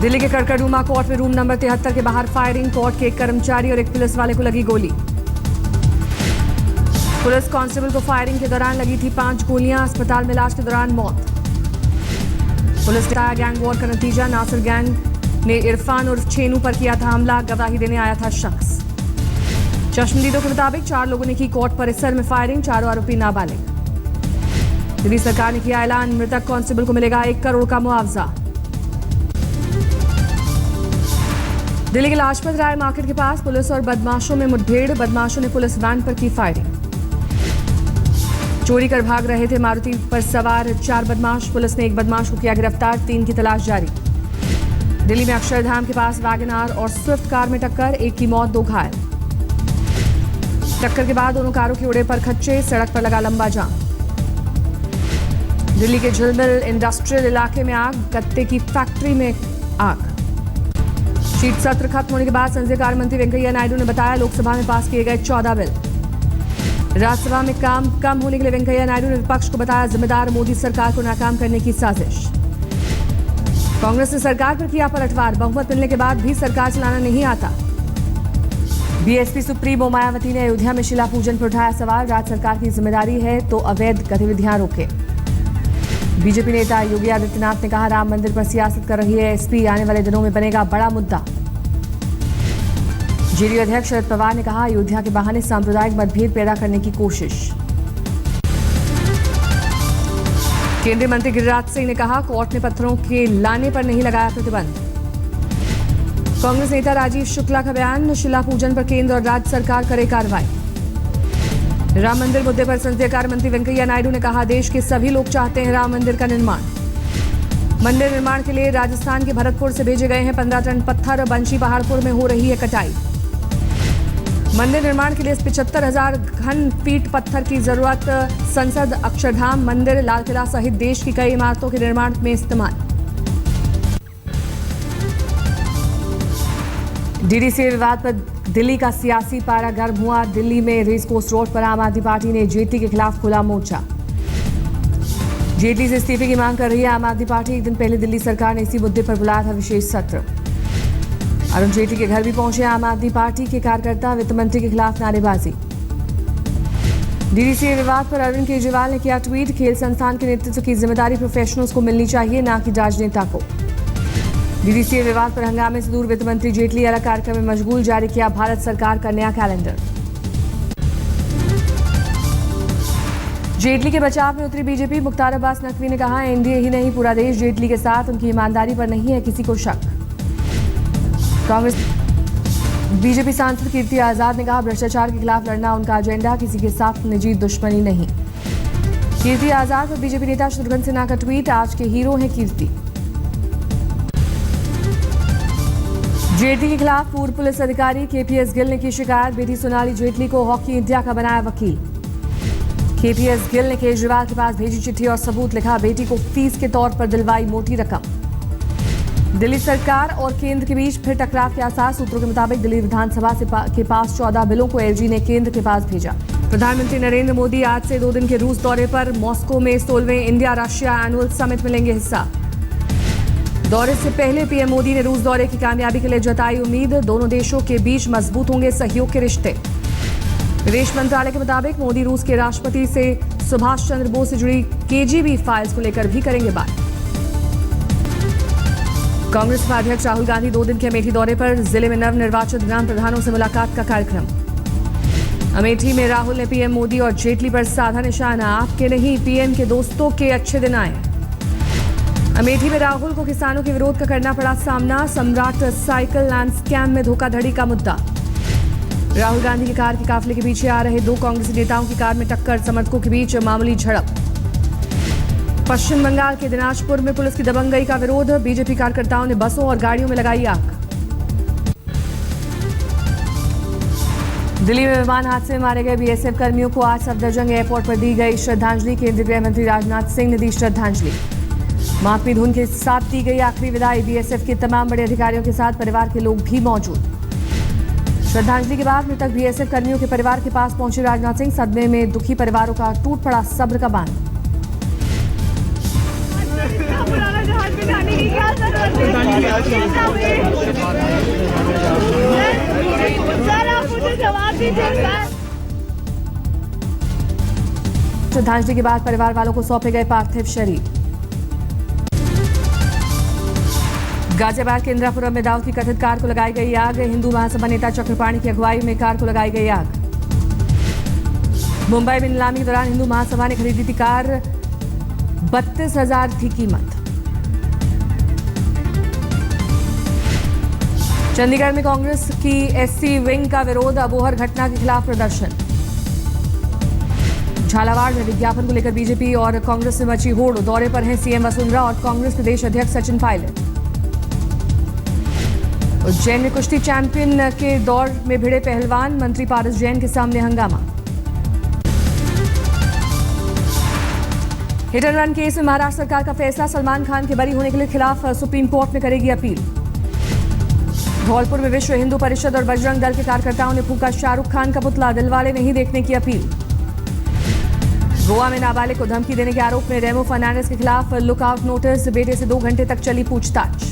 दिल्ली के कड़कड़डूमा कोर्ट में room number 73 के बाहर फायरिंग। कोर्ट के एक कर्मचारी और एक पुलिस वाले को लगी गोली। पुलिस कांस्टेबल को फायरिंग के दौरान लगी थी 5 गोलियां। अस्पताल में इलाज के दौरान मौत। पुलिस ने बताया गैंग वॉर का नतीजा। नासिर गैंग ने इरफान उर्फ छेनू पर किया था हमला। गवाही देने आया था शख्स। चश्मदीदों के मुताबिक 4 लोगों ने की कोर्ट परिसर में फायरिंग। चारों आरोपी नाबालिग। दिल्ली सरकार ने किया ऐलान, मृतक कांस्टेबल को मिलेगा 1 करोड़ का मुआवजा। दिल्ली के लाजपत राय मार्केट के पास पुलिस और बदमाशों में मुठभेड़। बदमाशों ने पुलिस वैन पर की फायरिंग। चोरी कर भाग रहे थे मारुति पर सवार 4 बदमाश। पुलिस ने एक बदमाश को किया गिरफ्तार। 3 की तलाश जारी। दिल्ली में अक्षरधाम के पास वैगन आर और स्विफ्ट कार में टक्कर। 1 की मौत, 2 घायल। टक्कर के बाद दोनों कारों के उड़े पर खच्चे। सड़क पर लगा लंबा जाम। दिल्ली के झिलमिल इंडस्ट्रियल इलाके में आग। गत्ते की फैक्ट्री में आग। शीत सत्र खत्म होने के बाद संसदीय कार्य मंत्री वेंकैया नायडू ने बताया, लोकसभा में पास किए गए 14 बिल। राज्यसभा में काम कम होने के लिए वेंकैया नायडू ने विपक्ष को बताया जिम्मेदार। मोदी सरकार को नाकाम करने की साजिश। कांग्रेस ने सरकार पर किया पलटवार। बहुमत मिलने के बाद भी सरकार चलाना नहीं आता। बीएसपी सुप्रीमो मायावती ने अयोध्या में शिला पूजन पर उठाया सवाल। राज्य सरकार की जिम्मेदारी है तो अवैध गतिविधियां रोके। बीजेपी नेता योगी आदित्यनाथ ने कहा, राम मंदिर पर सियासत कर रही है एसपी। आने वाले दिनों में बनेगा बड़ा मुद्दा। जेडीयू अध्यक्ष शरद पवार ने कहा, अयोध्या के बहाने सांप्रदायिक मतभेद पैदा करने की कोशिश। केंद्रीय मंत्री गिरिराज सिंह ने कहा, कोर्ट ने पत्थरों के लाने पर नहीं लगाया प्रतिबंध। कांग्रेस नेता राजीव शुक्ला का बयान, शिला पूजन पर केंद्र और राज्य सरकार करे कार्रवाई। राम मंदिर मुद्दे पर संसदीय कार्य मंत्री वेंकैया नायडू ने कहा, देश के सभी लोग चाहते हैं राम मंदिर का निर्माण। मंदिर निर्माण के लिए राजस्थान के भरतपुर से भेजे गए हैं 15 टन पत्थर। बंशी पहाड़पुर में हो रही है कटाई। मंदिर निर्माण के लिए 75,000 घन फीट पत्थर की जरूरत। संसद, अक्षरधाम मंदिर, लाल किला सहित देश की कई इमारतों के निर्माण में इस्तेमाल। डीडीसी विवाद पर दिल्ली का सियासी पारा गर्म हुआ। दिल्ली में रेस कोर्स रोड पर आम आदमी पार्टी ने जेटली के खिलाफ खुला मोर्चा। जेटली से इस्तीफे की मांग कर रही है आम आदमी पार्टी। एक दिन पहले दिल्ली सरकार ने इसी मुद्दे पर बुलाया था विशेष सत्र। अरुण जेटली के घर भी पहुंचे आम आदमी पार्टी के कार्यकर्ता। वित्त मंत्री के खिलाफ नारेबाजी। डीडीसी विवाद पर अरविंद केजरीवाल ने किया ट्वीट, खेल संस्थान के नेतृत्व की जिम्मेदारी प्रोफेशनल्स को मिलनी चाहिए, न कि राजनेता को। डीडीसी विवाद पर हंगामे से दूर वित्त मंत्री जेटली अलग कार्यक्रम में मशगूल। जारी किया भारत सरकार का नया कैलेंडर। जेटली के बचाव में उतरी बीजेपी। मुख्तार अब्बास नकवी ने कहा, एनडीए ही नहीं पूरा देश जेटली के साथ। उनकी ईमानदारी पर नहीं है किसी को शक। कांग्रेस बीजेपी सांसद कीर्ति आजाद ने कहा, भ्रष्टाचार के खिलाफ लड़ना उनका एजेंडा, किसी के साथ निजी दुश्मनी नहीं। कीर्ति आजाद और बीजेपी नेता शत्रुघ्न सिन्हा का ट्वीट, आज के हीरो हैं कीर्ति। जेटली के खिलाफ पूर्व पुलिस अधिकारी केपीएस गिल ने की शिकायत। बेटी सोनाली जेटली को हॉकी इंडिया का बनाया वकील। केपीएस गिल ने केजरीवाल के पास भेजी चिट्ठी और सबूत लिखा, बेटी को फीस के तौर पर दिलवाई मोटी रकम। दिल्ली सरकार और केंद्र के बीच फिर टकराव के आसार। सूत्रों के मुताबिक दिल्ली विधानसभा के पास 14 बिलों को एलजी ने केंद्र के पास भेजा। प्रधानमंत्री नरेंद्र मोदी आज से 2 दिन के रूस दौरे पर। मॉस्को में 16वें इंडिया रशिया एनुअल समिट में लेंगे हिस्सा। दौरे से पहले पीएम मोदी ने रूस दौरे की कामयाबी के लिए जताई उम्मीद। दोनों देशों के बीच मजबूत होंगे सहयोग के रिश्ते। विदेश मंत्रालय के मुताबिक मोदी रूस के राष्ट्रपति से सुभाष चंद्र बोस से जुड़ी केजीबी फाइल्स को लेकर भी करेंगे बात। कांग्रेस उपाध्यक्ष राहुल गांधी 2 दिन के अमेठी दौरे पर। जिले में नवनिर्वाचित ग्राम प्रधानों से मुलाकात का कार्यक्रम। अमेठी में राहुल ने पीएम मोदी और जेटली पर साधा निशाना, आपके नहीं पीएम के दोस्तों के अच्छे दिन आए। अमेठी में राहुल को किसानों के विरोध का करना पड़ा सामना। सम्राट साइकिल लैंड स्कैम में धोखाधड़ी का मुद्दा। राहुल गांधी की कार के काफिले के पीछे आ रहे 2 कांग्रेसी नेताओं की कार में टक्कर। समर्थकों के बीच मामूली झड़प। पश्चिम बंगाल के दिनाजपुर में पुलिस की दबंगई का विरोध। बीजेपी कार्यकर्ताओं ने बसों और गाड़ियों में लगाई आग। दिल्ली में विमान हादसे में मारे गए बीएसएफ कर्मियों को आज सफदरजंग एयरपोर्ट पर दी गई श्रद्धांजलि। केंद्रीय गृह मंत्री राजनाथ सिंह ने दी श्रद्धांजलि। मातमी धुन के साथ दी गई आखिरी विदाई। बीएसएफ के तमाम बड़े अधिकारियों के साथ परिवार के लोग भी मौजूद। श्रद्धांजलि के बाद मृतक बीएसएफ कर्मियों के परिवार के पास पहुंचे राजनाथ सिंह। सदमे में दुखी परिवारों का टूट पड़ा सब्र का बांध। आप मुझे जवाब दीजिए सर। श्रद्धांजलि के बाद परिवार वालों को सौंपे गए पार्थिव शरीर। गाजियाबाद के इंदिरापुरम में दाऊद की कथित कार को लगाई गई आग। हिंदू महासभा नेता चक्रपाणी की अगुवाई में कार को लगाई गई आग। मुंबई में नीलामी के दौरान हिंदू महासभा ने खरीदी थी कार, 32,000 थी कीमत। चंडीगढ़ में कांग्रेस की एससी विंग का विरोध, अबोहर घटना के खिलाफ प्रदर्शन। झालावाड़ में विज्ञापन को लेकर बीजेपी और कांग्रेस में मची होड़। दौरे पर हैं सीएम वसुंधरा और कांग्रेस प्रदेश अध्यक्ष सचिन पायलट। उज्जैन में कुश्ती चैंपियन के दौर में भिड़े पहलवान, मंत्री पारस जैन के सामने हंगामा। हिट एंड रन केस में महाराष्ट्र सरकार का फैसला, सलमान खान के बरी होने के लिए खिलाफ सुप्रीम कोर्ट में करेगी अपील। धौलपुर में विश्व हिंदू परिषद और बजरंग दल के कार्यकर्ताओं ने फूंका शाहरुख खान का पुतला, दिलवाले नहीं देखने की अपील। गोवा में नाबालिग को धमकी देने के आरोप में रेमो फर्नांडिस के खिलाफ लुकआउट नोटिस, बेटे से 2 घंटे तक चली पूछताछ।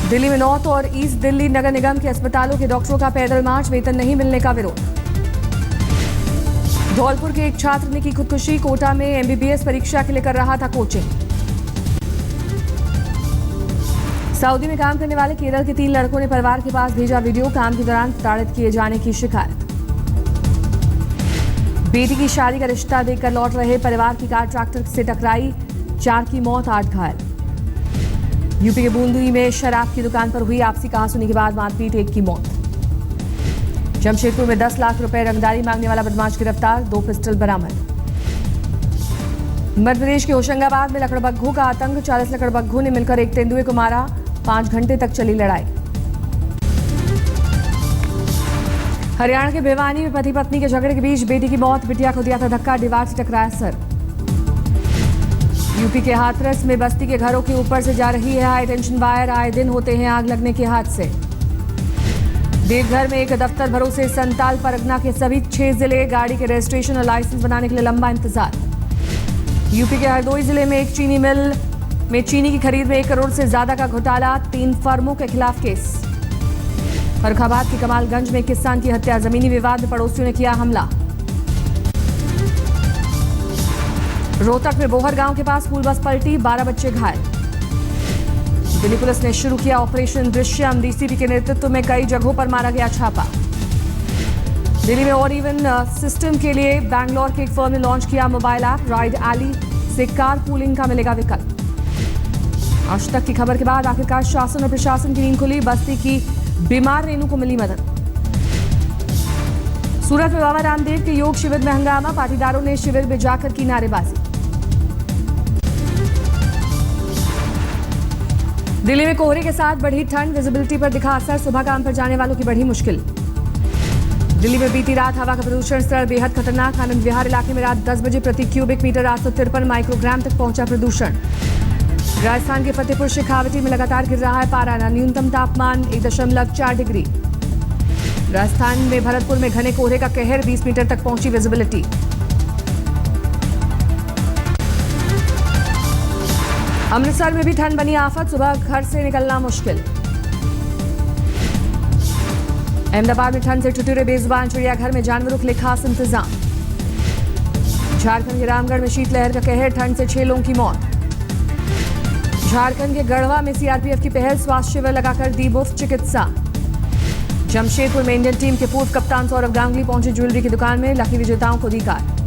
दिल्ली में नॉर्थ और ईस्ट दिल्ली नगर निगम के अस्पतालों के डॉक्टरों का पैदल मार्च, वेतन नहीं मिलने का विरोध। धौलपुर के एक छात्र ने की खुदकुशी, कोटा में एमबीबीएस परीक्षा के लिए कर रहा था कोचिंग। सऊदी में काम करने वाले केरल के 3 लड़कों ने परिवार के पास भेजा वीडियो, काम के दौरान प्रताड़ित किए जाने की शिकायत। बेटी की शादी का रिश्ता देखकर लौट रहे परिवार की कार ट्रैक्टर से टकराई, 4 की मौत, 8 घायल। यूपी के बूंदी में शराब की दुकान पर हुई आपसी कहासुनी के बाद मारपीट, 1 की मौत। जमशेदपुर में 10 लाख रुपए रंगदारी मांगने वाला बदमाश गिरफ्तार, 2 पिस्टल बरामद। मध्य प्रदेश के होशंगाबाद में लकड़बग्घों का आतंक, 40 लकड़बग्घों ने मिलकर एक तेंदुए को मारा, 5 घंटे तक चली लड़ाई। हरियाणा के भिवानी में पति पत्नी के झगड़े के बीच बेटी की मौत, बिटिया को दिया था धक्का, दीवार से टकराया सर। यूपी के हाथरस में बस्ती के घरों के ऊपर से जा रही है हाई टेंशन वायर, आए दिन होते हैं आग लगने के हादसे। देवघर में एक दफ्तर भरोसे संताल परगना के सभी 6 जिले, गाड़ी के रजिस्ट्रेशन और लाइसेंस बनाने के लिए लंबा इंतजार। यूपी के हरदोई जिले में एक चीनी मिल में चीनी की खरीद में 1 करोड़ से ज्यादा का घोटाला, 3 फर्मों के खिलाफ केस। फर्रुखाबाद के कमालगंज में एक किसान की हत्या, जमीनी विवाद में पड़ोसियों ने किया हमला। रोहतक में बोहर गांव के पास स्कूल बस पलटी, 12 बच्चे घायल। दिल्ली पुलिस ने शुरू किया ऑपरेशन दृश्यम, डीसीपी के नेतृत्व में कई जगहों पर मारा गया छापा। दिल्ली में और इवन सिस्टम के लिए बैंगलोर के एक फर्म ने लॉन्च किया मोबाइल ऐप, राइड एली से कार पूलिंग का मिलेगा विकल्प। आज तक की खबर के बाद आखिरकार शासन और प्रशासन की नींद खुली, बस्ती की बीमार रेणु को मिली मदद। सूरत में बाबा रामदेव के योग शिविर में हंगामा, पाटीदारों ने शिविर में जाकर की नारेबाजी। दिल्ली में कोहरे के साथ बढ़ी ठंड, विजिबिलिटी पर दिखा असर, सुबह काम पर जाने वालों की बढ़ी मुश्किल। दिल्ली में बीती रात हवा का प्रदूषण स्तर बेहद खतरनाक, आनंद विहार इलाके में रात 10 बजे प्रति क्यूबिक मीटर 853 माइक्रोग्राम तक पहुंचा प्रदूषण। राजस्थान के फतेहपुर शेखावटी में लगातार गिर रहा है पारा, न्यूनतम तापमान 1.4 डिग्री। राजस्थान में भरतपुर में घने कोहरे का कहर, 20 मीटर तक पहुंची विजिबिलिटी। अमृतसर में भी ठंड बनी आफत, सुबह घर से निकलना मुश्किल। अहमदाबाद में ठंड से ठिठुरे बेजुबान, चिड़ियाघर में जानवरों के लिए खास इंतजाम। झारखंड के रामगढ़ में शीतलहर का कहर, ठंड से 6 लोगों की मौत। झारखंड के गढ़वा में सीआरपीएफ की पहल, स्वास्थ्य शिविर लगाकर दी मुफ्त चिकित्सा। जमशेदपुर में इंडियन टीम के पूर्व कप्तान सौरव गांगुली पहुंचे ज्वेलरी की दुकान में, लकी विजेताओं को दी कार।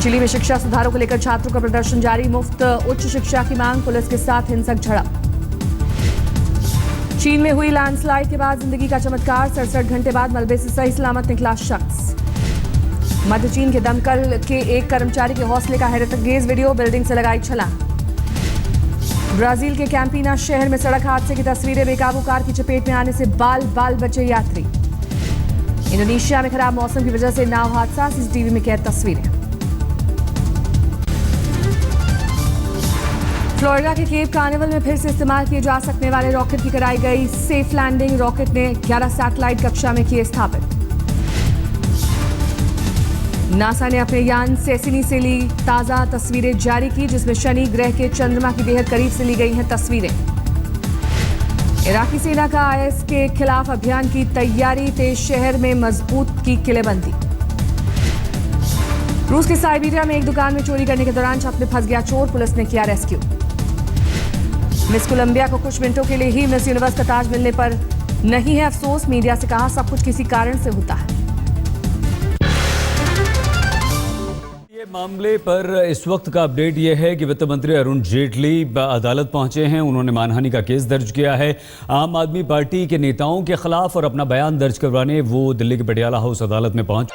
चिली में शिक्षा सुधारों को लेकर छात्रों का प्रदर्शन जारी, मुफ्त उच्च शिक्षा की मांग, पुलिस के साथ हिंसक झड़प। चीन में हुई लैंडस्लाइड के बाद जिंदगी का चमत्कार, 67 घंटे बाद मलबे से सही सलामत निकला शख्स। मध्य चीन के दमकल के एक कर्मचारी के हौसले का हैरतअंगेज वीडियो, बिल्डिंग से लगाई छलांग। ब्राजील के कैंपिना शहर में सड़क हादसे की तस्वीरें, बेकाबू कार की चपेट में आने से बाल बाल बचे यात्री। इंडोनेशिया में खराब मौसम की वजह से नाव हादसा, सीसीटीवी में कैद तस्वीरें। फ्लोरिडा के केप कार्निवल में फिर से इस्तेमाल किए जा सकने वाले रॉकेट की कराई गई सेफ लैंडिंग, रॉकेट ने 11 सैटेलाइट कक्षा में किए स्थापित। नासा ने अपने यान सेसिनी से ली ताजा तस्वीरें जारी की, जिसमें शनि ग्रह के चंद्रमा की बेहद करीब से ली गई हैं तस्वीरें। इराकी सेना का आईएस के खिलाफ अभियान की तैयारी, तेज शहर में मजबूत की किलेबंदी। रूस के साइबेरिया में एक दुकान में चोरी करने के दौरान छत में फंस गया चोर, पुलिस ने किया रेस्क्यू। मिस कोलंबिया को कुछ मिनटों के लिए ही मिस यूनिवर्स का ताज मिलने पर नहीं है अफसोस, मीडिया से कहा सब कुछ किसी कारण से होता है। मामले पर इस वक्त का अपडेट यह है कि वित्त मंत्री अरुण जेटली अदालत पहुंचे हैं। उन्होंने मानहानि का केस दर्ज किया है आम आदमी पार्टी के नेताओं के खिलाफ और अपना बयान दर्ज करवाने वो दिल्ली के पटियाला हाउस अदालत में पहुंच